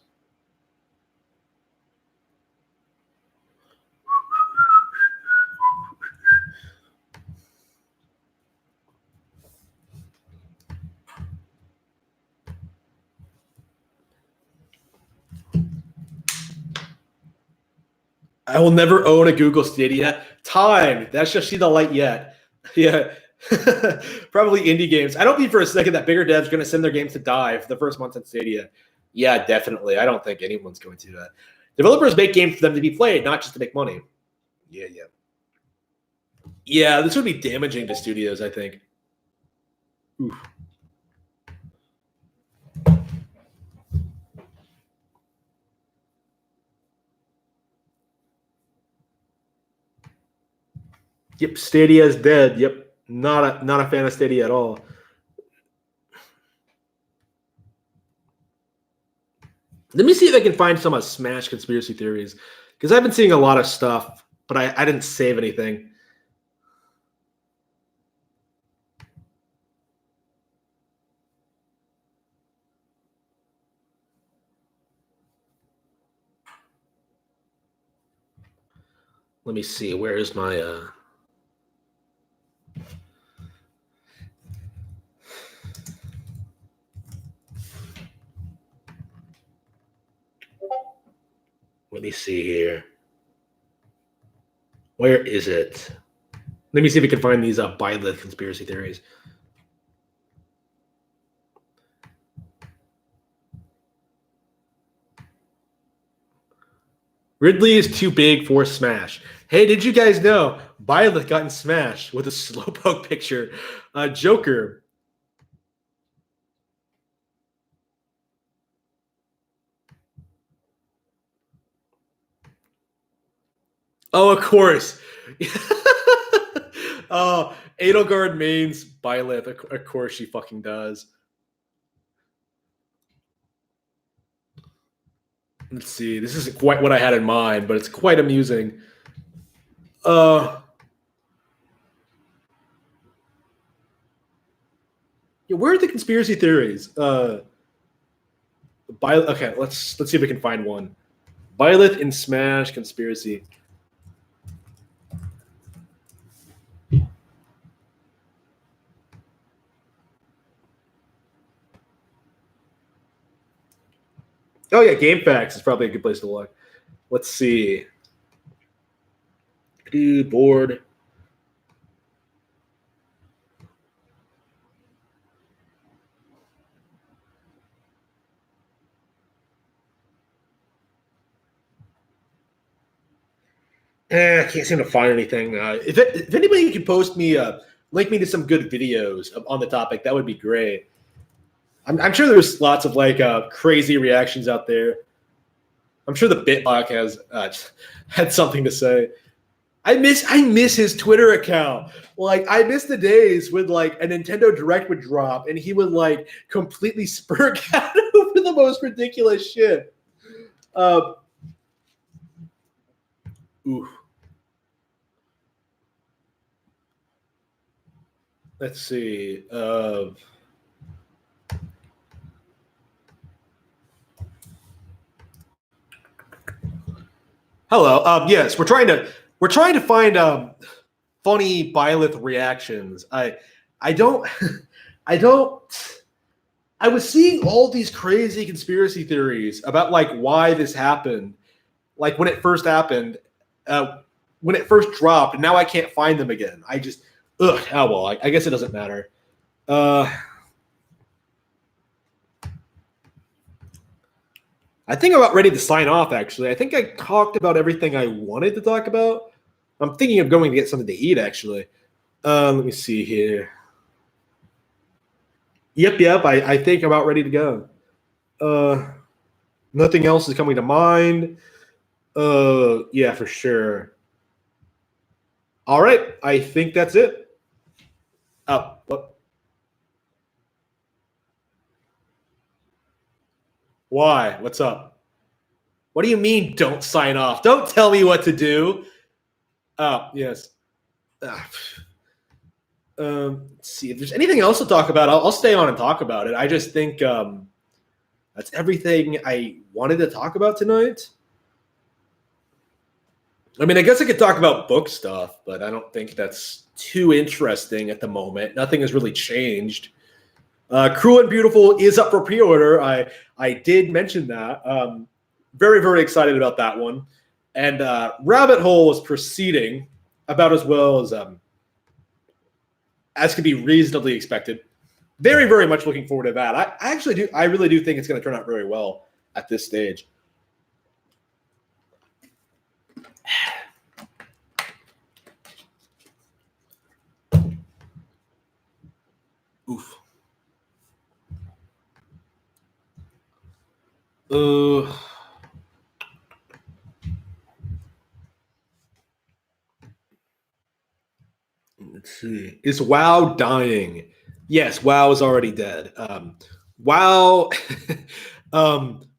I will never own a Google Stadia. Time. That shall see the light yet. Yeah. Probably indie games. I don't think for a second that bigger devs are going to send their games to die for the first month on Stadia. Yeah, definitely. I don't think anyone's going to do that. Developers make games for them to be played, not just to make money. Yeah. Yeah, this would be damaging to studios, I think. Oof. Yep, Stadia is dead. Yep, not a fan of Stadia at all. Let me see if I can find some Smash conspiracy theories because I've been seeing a lot of stuff, but I didn't save anything. Let me see. Where is my let me see here. Where is it? Let me see if we can find these Byleth conspiracy theories. Ridley is too big for Smash. Hey, did you guys know Byleth got in Smash with a Slowpoke picture? Joker. Oh, of course. Edelgard mains Byleth. Of course she fucking does. Let's see. This isn't quite what I had in mind, but it's quite amusing. Yeah, where are the conspiracy theories? Okay, let's see if we can find one. Byleth in Smash conspiracy. Oh yeah, GameFAQs is probably a good place to look. Let's see. Board. I can't seem to find anything. If anybody can post me, link me to some good videos on the topic, that would be great. I'm sure there's lots of like crazy reactions out there. I'm sure the Bitlock has had something to say. I miss his Twitter account. Like I miss the days when like a Nintendo Direct would drop and he would like completely spurg out over the most ridiculous shit. Ooh. Let's see. Hello. Yes, we're trying to find funny Byleth reactions. I don't I was seeing all these crazy conspiracy theories about like why this happened, like when it first happened, when it first dropped, and now I can't find them again. I just oh well, I guess it doesn't matter. I think I'm about ready to sign off, actually. I think I talked about everything I wanted to talk about. I'm thinking of going to get something to eat, actually. Let me see here. Yep. I think I'm about ready to go. Nothing else is coming to mind. Yeah, for sure. All right. I think that's it. Oh, what? Why? What's up? What do you mean don't sign off? Don't tell me what to do. Oh, yes. Let's see if there's anything else to talk about. I'll stay on and talk about it. I just think that's everything I wanted to talk about tonight. I mean, I guess I could talk about book stuff, but I don't think that's too interesting at the moment. Nothing has really changed. Cruel and Beautiful is up for pre-order. I did mention that. Very, very excited about that one. And Rabbit Hole is proceeding about as well as could be reasonably expected. Very, very much looking forward to that. I really do think it's going to turn out very well at this stage. Oof. Let's see. Is WoW dying? Yes, WoW is already dead. WoW,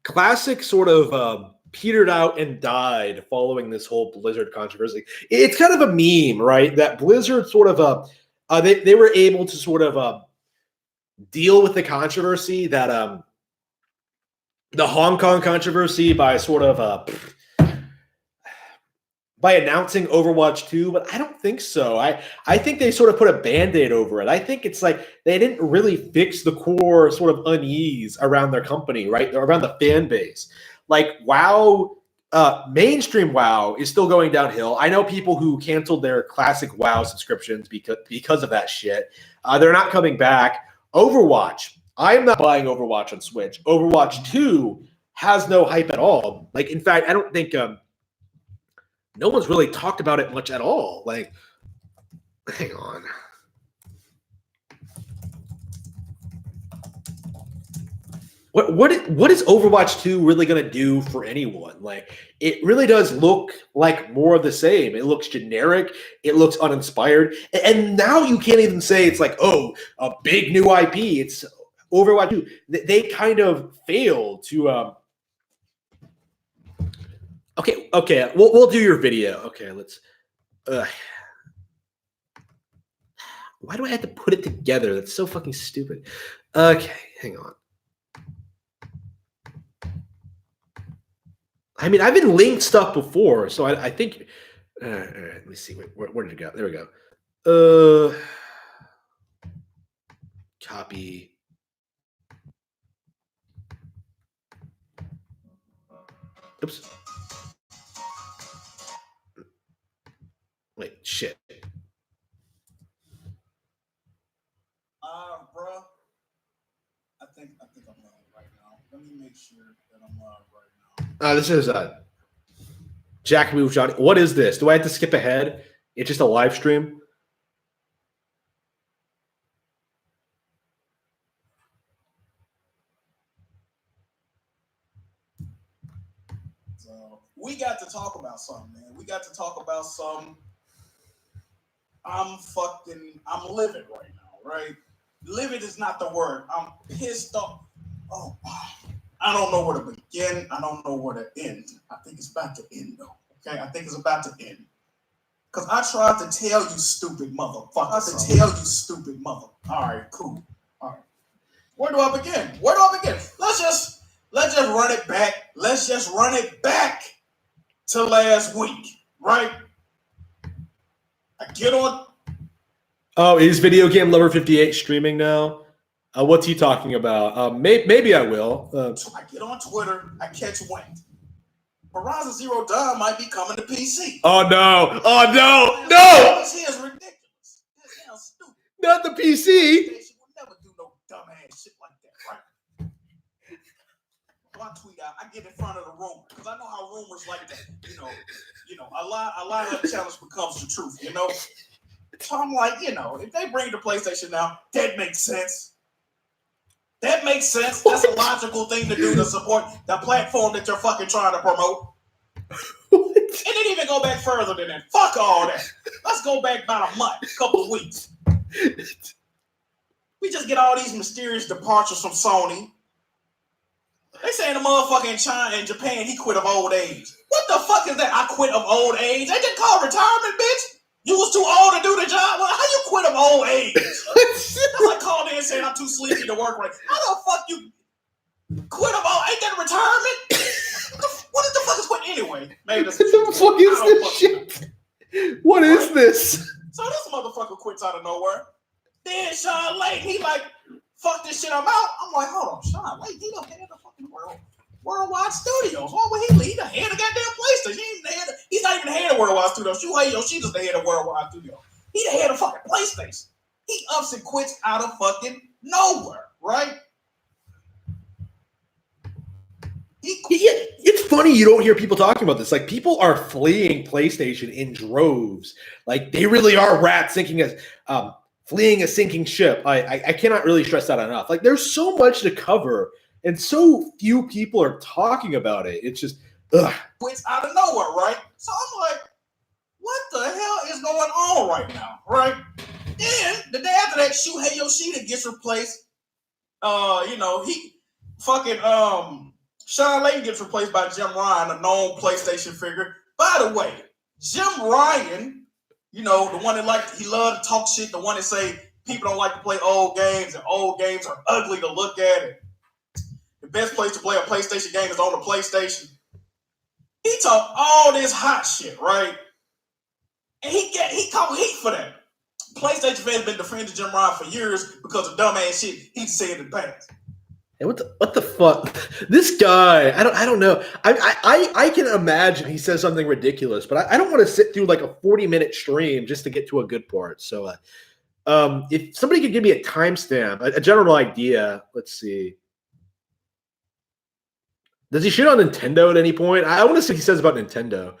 Classic sort of petered out and died following this whole Blizzard controversy. It's kind of a meme, right? That Blizzard sort of they were able to sort of deal with the controversy that the Hong Kong controversy by sort of by announcing Overwatch 2, but I don't think so. I think they sort of put a Band-Aid over it. I think it's like they didn't really fix the core sort of unease around their company, right? Around the fan base. Like WoW, mainstream WoW is still going downhill. I know people who canceled their classic WoW subscriptions because of that shit. They're not coming back. Overwatch, I am not buying Overwatch on Switch. Overwatch 2 has no hype at all. Like, in fact, I don't think no one's really talked about it much at all. Like, hang on. What is Overwatch 2 really going to do for anyone? Like, it really does look like more of the same. It looks generic. It looks uninspired. And now you can't even say it's like, oh, a big new IP. It's Overwatch 2. They kind of failed to Okay. We'll do your video. Okay, let's. Why do I have to put it together? That's so fucking stupid. Okay, hang on. I mean, I've been linked stuff before, so I think. All right, let me see. Where did it go? There we go. Copy. Oops. Wait, shit. Bro, I think I'm live right now. Let me make sure that I'm live right now. This is Jack Move Johnny. What is this? Do I have to skip ahead? It's just a live stream. So we got to talk about something, man. We got to talk about something. I'm livid right now, right? Livid is not the word. I'm pissed off. Oh, I don't know where to begin. I don't know where to end. I think it's about to end, though. Okay, I think it's about to end. Because I tried to tell you, stupid motherfucker. All right, cool. All right. Where do I begin? Let's just run it back. Let's just run it back to last week, right? I get on. Oh, is Video Game Lover 58 streaming now? What's he talking about? Maybe I will. I get on Twitter. I catch wind. Horizon Zero Dawn might be coming to PC. Oh no! No! This here is ridiculous. This sounds stupid. Not the PC. They would never do no dumbass shit like that, right? So I tweet out. I get in front of the rumor because I know how rumors like that. You know, a lie of the challenge becomes the truth. You know. So I'm like, if they bring the PlayStation now, that makes sense. That's a logical thing to do to support the platform that you're fucking trying to promote. What? It didn't even go back further than that. Fuck all that. Let's go back about a month, a couple of weeks. We just get all these mysterious departures from Sony. They saying the motherfucker in China and Japan, he quit of old age. What the fuck is that? I quit of old age? They just call retirement, bitch. You was too old to do the job? Well, how you quit of old age? That's like calling in and saying I'm too sleepy to work right. How the fuck you quit of old? Ain't that retirement? What the fuck is quit anyway? Maybe that's what the fuck is this shit? What is this? So this motherfucker quits out of nowhere. Then Sean Layton, he like, fuck this shit, I'm out. I'm like, hold on, Sean Layton, he done had the fucking Worldwide Studios. Why would he leave? He the head of goddamn PlayStation. He's not even the head of Worldwide Studios. She's just the head of Worldwide Studios. He the head of fucking PlayStation. He ups and quits out of fucking nowhere, right? It's funny you don't hear people talking about this. Like, people are fleeing PlayStation in droves. Like, they really are rats fleeing a sinking ship. I cannot really stress that enough. Like, there's so much to cover. And so few people are talking about it. It's just, ugh. Quits out of nowhere, right? So I'm like, what the hell is going on right now, right? Then, the day after that, Shuhei Yoshida gets replaced. Sean Layton gets replaced by Jim Ryan, a known PlayStation figure. By the way, Jim Ryan, the one that he loved to talk shit, the one that say people don't like to play old games and old games are ugly to look at it. The best place to play a PlayStation game is on the PlayStation. He talked all this hot shit, right? And he caught heat for that. PlayStation fans been defending Jim Ryan for years because of dumbass shit he said in the past. Hey, what the fuck? This guy, I don't know. I can imagine he says something ridiculous, but I don't want to sit through like a 40-minute stream just to get to a good part. So if somebody could give me a timestamp, a general idea, let's see. Does he shit on Nintendo at any point? I want to see what he says about Nintendo.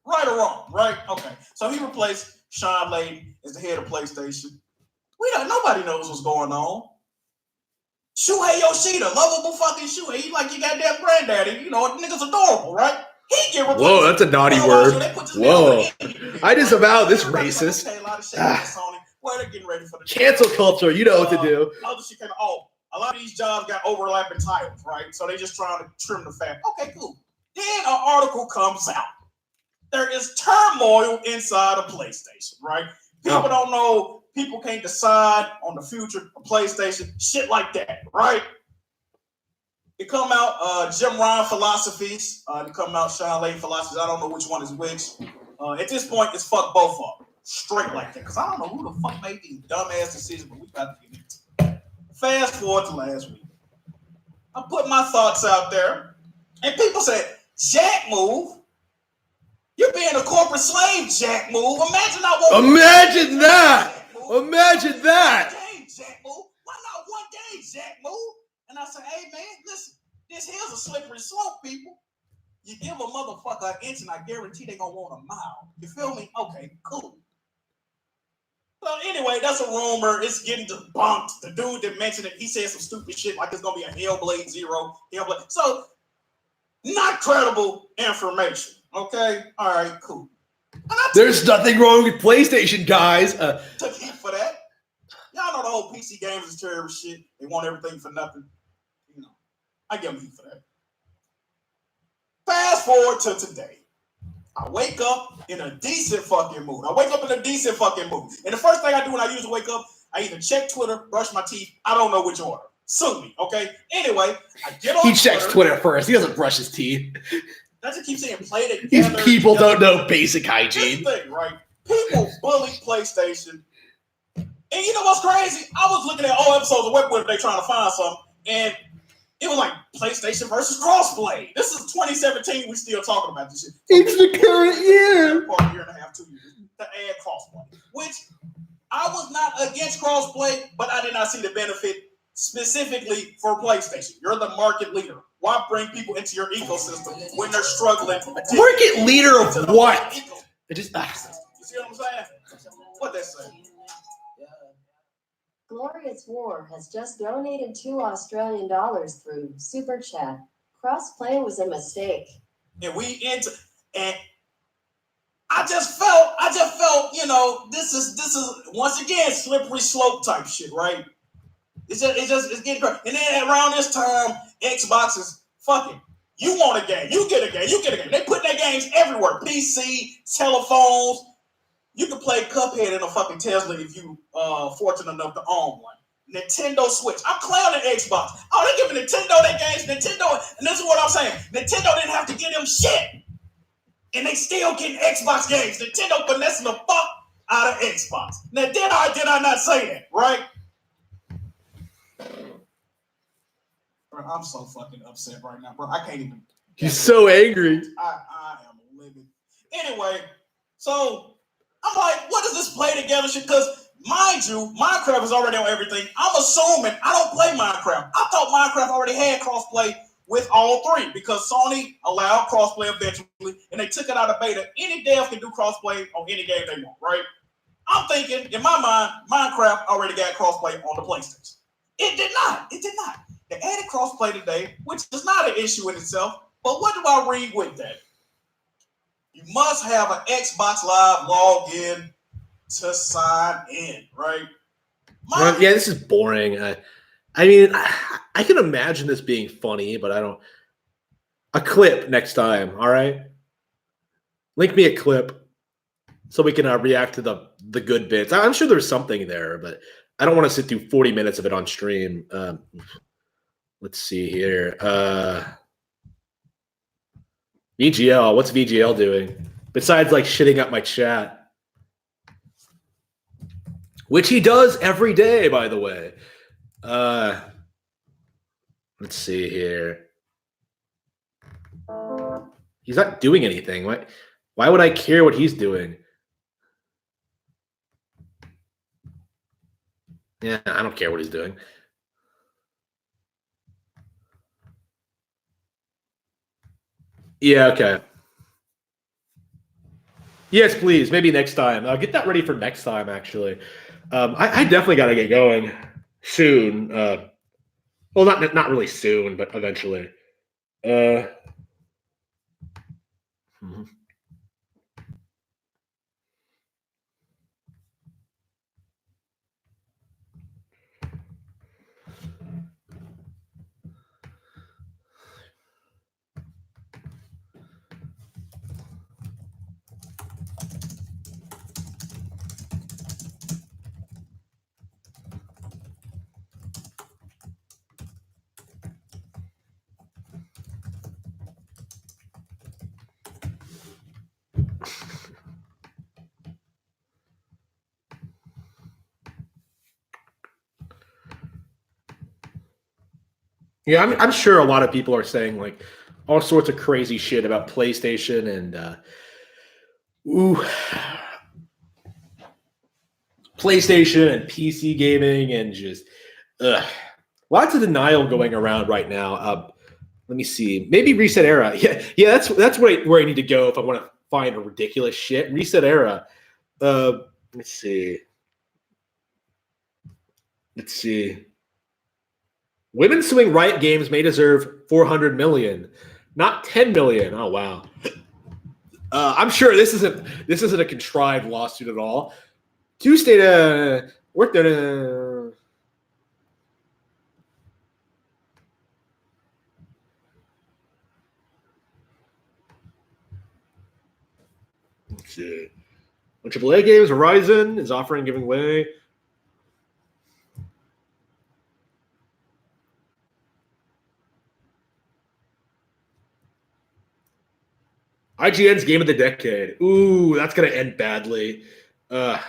Right or wrong, right? Okay. So he replaced Sean Layden as the head of PlayStation. Nobody knows what's going on. Shuhei Yoshida, lovable fucking Shuhei. He like your goddamn granddaddy. You know, nigga's adorable, right? He get replaced. Whoa, that's a naughty word. Whoa. I disavow this racist. Well, they're getting ready for the cancel culture. You know what to do. Other shit came. Oh, a lot of these jobs got overlapping titles, right? So they just trying to trim the fat. Okay, cool. Then an article comes out. There is turmoil inside of PlayStation, right? People don't know. People can't decide on the future of PlayStation. Shit like that, right? It come out Jim Ryan philosophies. It come out Sean Layden philosophies. I don't know which one is which. At this point, it's fuck both of them. Straight like that. Because I don't know who the fuck made these dumbass decisions, but we got to get into it. Fast forward to last week. I put my thoughts out there. And people said, Jack move. You're being a corporate slave, Jack move. Imagine that. Imagine that. Game, Jack move. Why not one game, Jack move? And I said, hey, man, listen. This here's a slippery slope, people. You give a motherfucker an inch, and I guarantee they're going to want a mile. You feel me? Okay, cool. So anyway, that's a rumor. It's getting debunked. The dude that mentioned it, he said some stupid shit like it's going to be a Hellblade Zero. So, not credible information. Okay? All right, cool. There's nothing wrong with PlayStation, guys. Took heat for that. Y'all know the whole PC games is terrible shit. They want everything for nothing. You know, I give them heat for that. Fast forward to today. I wake up in a decent fucking mood. And the first thing I do when I usually wake up, I either check Twitter, brush my teeth. I don't know which order. Sue me, okay? Anyway, I get on He checks Twitter first. He doesn't brush his teeth. That's just keep saying play together. These people don't know basic hygiene. This thing, right? People bully PlayStation. And you know what's crazy? I was looking at old episodes of Web they trying to find something, and it was like PlayStation versus crossplay. This is 2017. We still talking about this shit. It's the current year. For a year and a half, 2 years to add crossplay, which I was not against crossplay, but I did not see the benefit specifically for PlayStation. You're the market leader. Why bring people into your ecosystem when they're struggling? Market leader of what? It just you see what I'm saying? What they say? Glorious War has just donated $2 Australian through Super Chat. Cross-play was a mistake. And and I just felt, you know, this is once again slippery slope type shit, right? It's getting crazy. And then around this time, Xbox is fucking. You want a game, you get a game. They put their games everywhere. PC, telephones. You can play Cuphead in a fucking Tesla if you fortunate enough to own one. Nintendo Switch. I'm clowning Xbox. Oh, they giving Nintendo their games. Nintendo, and this is what I'm saying. Nintendo didn't have to give them shit. And they still getting Xbox games. Nintendo finessing the fuck out of Xbox. Now, did I not say that, right? Bro, I'm so fucking upset right now, bro. I can't even. He's so angry. I am livid. Anyway, so I'm like, what is this play together shit? Because mind you, Minecraft is already on everything. I'm assuming I don't play Minecraft. I thought Minecraft already had crossplay with all three because Sony allowed crossplay eventually, and they took it out of beta. Any dev can do crossplay on any game they want, right? I'm thinking, in my mind, Minecraft already got crossplay on the PlayStation. It did not. They added crossplay today, which is not an issue in itself. But what do I read with that? You must have an Xbox Live login to sign in, right? Yeah, this is boring. I mean, I can imagine this being funny, but I don't. A clip next time, all right? Link me a clip so we can react to the good bits. I'm sure there's something there, but I don't want to sit through 40 minutes of it on stream. Let's see here. VGL, what's VGL doing? Besides, like, shitting up my chat. which he does every day, by the way. Let's see here. He's not doing anything. Why would I care what he's doing? Yeah, I don't care what he's doing. Yeah, okay. Yes, please. Maybe next time. I'll get that ready for next time, actually. I definitely got to get going soon. Well, not really soon, but eventually. Mhm. Yeah, I'm sure a lot of people are saying like all sorts of crazy shit about PlayStation and PlayStation and PC gaming and just lots of denial going around right now. Let me see, maybe Reset Era. Yeah, that's where I need to go if I want to find a ridiculous shit. Reset Era. Let's see. Women suing Riot Games may deserve 400 million, not 10 million. Oh wow. I'm sure this isn't a contrived lawsuit at all. Tuesday worked on a. Let's see. On AAA games, Horizon is offering giving away. IGN's Game of the Decade. Ooh, that's gonna end badly. I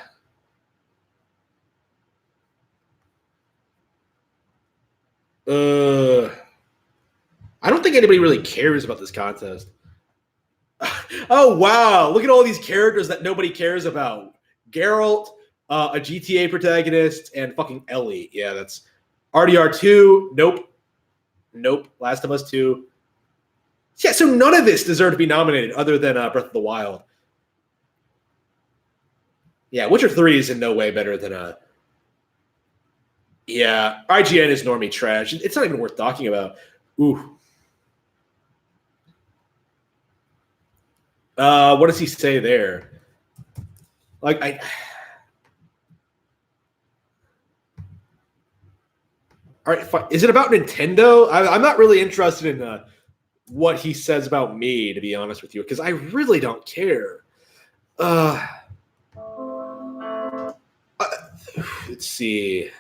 don't think anybody really cares about this contest. Oh wow! Look at all these characters that nobody cares about. Geralt, a GTA protagonist, and fucking Ellie. Yeah, that's RDR2. Nope. Last of Us 2. Yeah, so none of this deserved to be nominated other than Breath of the Wild. Yeah, Witcher 3 is in no way better than Yeah, IGN is normie trash. It's not even worth talking about. Ooh. What does he say there? Like all right, fine. Is it about Nintendo? I'm not really interested in what he says about me, to be honest with you, because I really don't care. Let's see.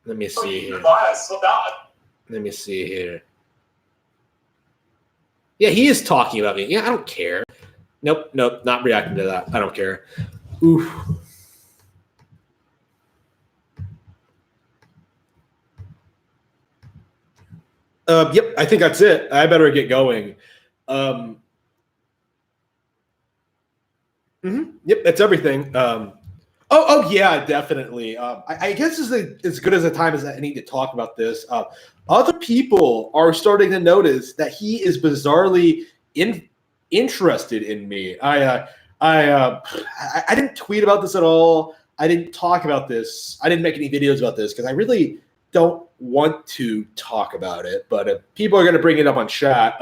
Let me see here. Let me see here. Yeah, he is talking about me. Yeah, I don't care. Nope, not reacting to that. I don't care. Oof. Yep, I think that's it. I better get going. Yep, that's everything. Oh yeah, definitely. I guess as good as a time as I need to talk about this. Other people are starting to notice that he is bizarrely interested in me. I didn't tweet about this at all. I didn't talk about this. I didn't make any videos about this because I really don't want to talk about it. But people are going to bring it up on chat.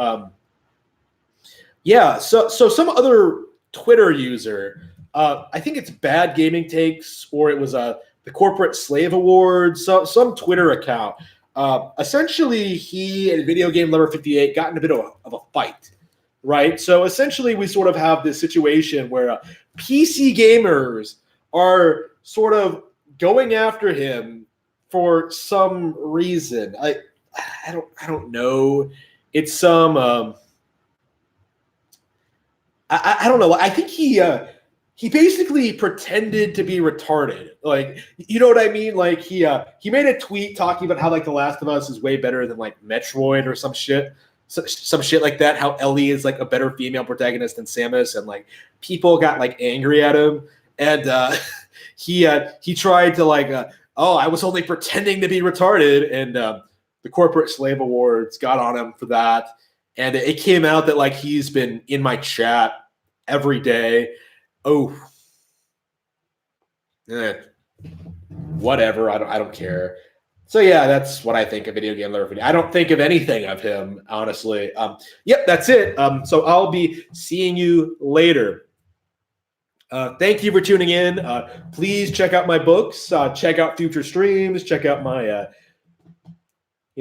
Yeah. So some other Twitter user. I think it's Bad Gaming Takes, or it was the Corporate Slave Awards, some Twitter account. Essentially, he and Video Game Lover 58 got in a bit of a fight, right? So essentially, we sort of have this situation where PC gamers are sort of going after him for some reason. I don't know. It's some I don't know. I think he basically pretended to be retarded. Like, you know what I mean? Like he made a tweet talking about how like The Last of Us is way better than like Metroid or some shit. Some shit like that. How Ellie is like a better female protagonist than Samus, and like people got like angry at him, and he tried to like, oh, I was only pretending to be retarded, and the Corporate Slave Awards got on him for that, and it came out that like he's been in my chat every day. Oh, whatever. I don't care. So yeah, that's what I think of Video Game Lover Video. I don't think of anything of him, honestly. Yep, that's it. So I'll be seeing you later. Thank you for tuning in. Please check out my books. Check out future streams. Check out my,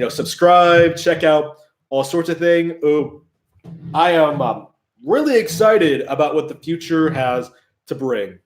subscribe. Check out all sorts of things. Oh, I am really excited about what the future has to bring.